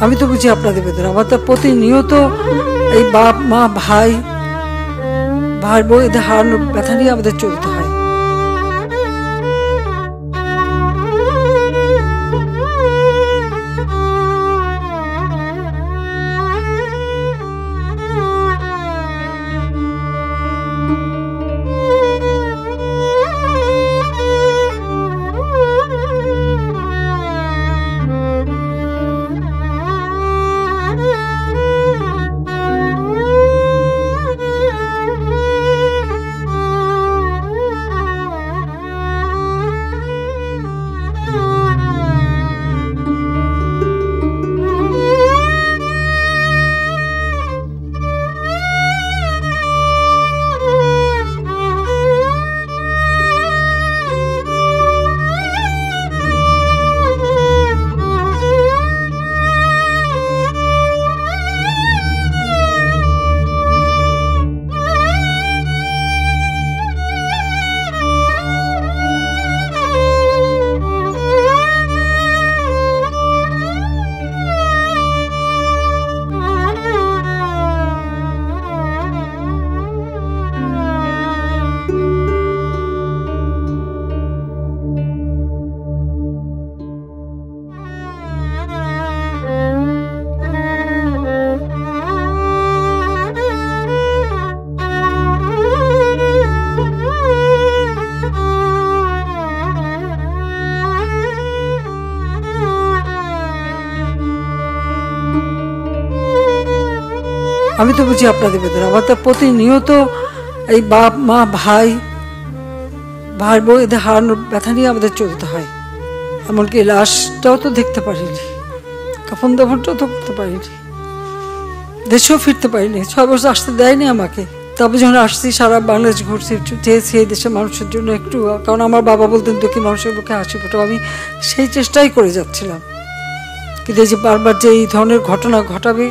আমি তো বুঝি আপনাদের বেদনা। আমার তো প্রতিনিয়ত এই বাপ মা ভাই বউ এদের হারানোর ব্যথা নিয়ে আমাদের চলতে হয়। আমি তো বুঝি আপনাদের বেদনা। আমার তো প্রতিনিয়ত এই বাপ মা ভাই বউ এদের হারানোর ব্যথা নিয়ে আমাদের চলতে হয়। এমনকি লাশটাও তো দেখতে পারিনি, কাফন দাফনটাও তো করতে পারিনি, দেশেও ফিরতে পারিনি। 6 বছর আসতে দেয়নি আমাকে। তবে যখন আসছি সারা বাংলাদেশ ঘুরছি, চেয়েছি এই দেশের মানুষের জন্য একটু, কারণ আমার বাবা বলতেন দুঃখী মানুষের মুখে হাসি ফোটাও। আমি সেই চেষ্টাই করে যাচ্ছিলাম, কিন্তু এই যে বারবার যে এই ধরনের ঘটনা ঘটাবে,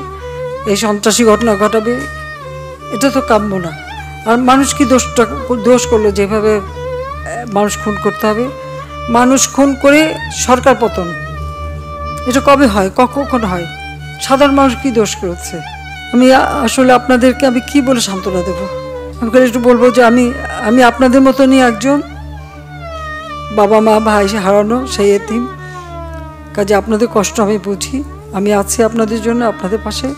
এই সন্ত্রাসী ঘটনা ঘটাবে, এটা তো কাম্য না। আর মানুষ কি দোষ করলো যেভাবে মানুষ খুন করতে হবে? মানুষ খুন করে সরকার পতন, এটা কবে হয়, কখন হয়? সাধারণ মানুষ কি দোষ করেছে? আমি আসলে আপনাদেরকে আমি কি বলে সান্ত্বনা দেবো? আমি একটু বলবো যে আমি আপনাদের মতনই একজন, বাবা মা ভাই হারানো সেই এতিম। কাজে আপনাদের কষ্ট আমি বুঝি, আমি আছি আপনাদের জন্য, আপনাদের পাশে।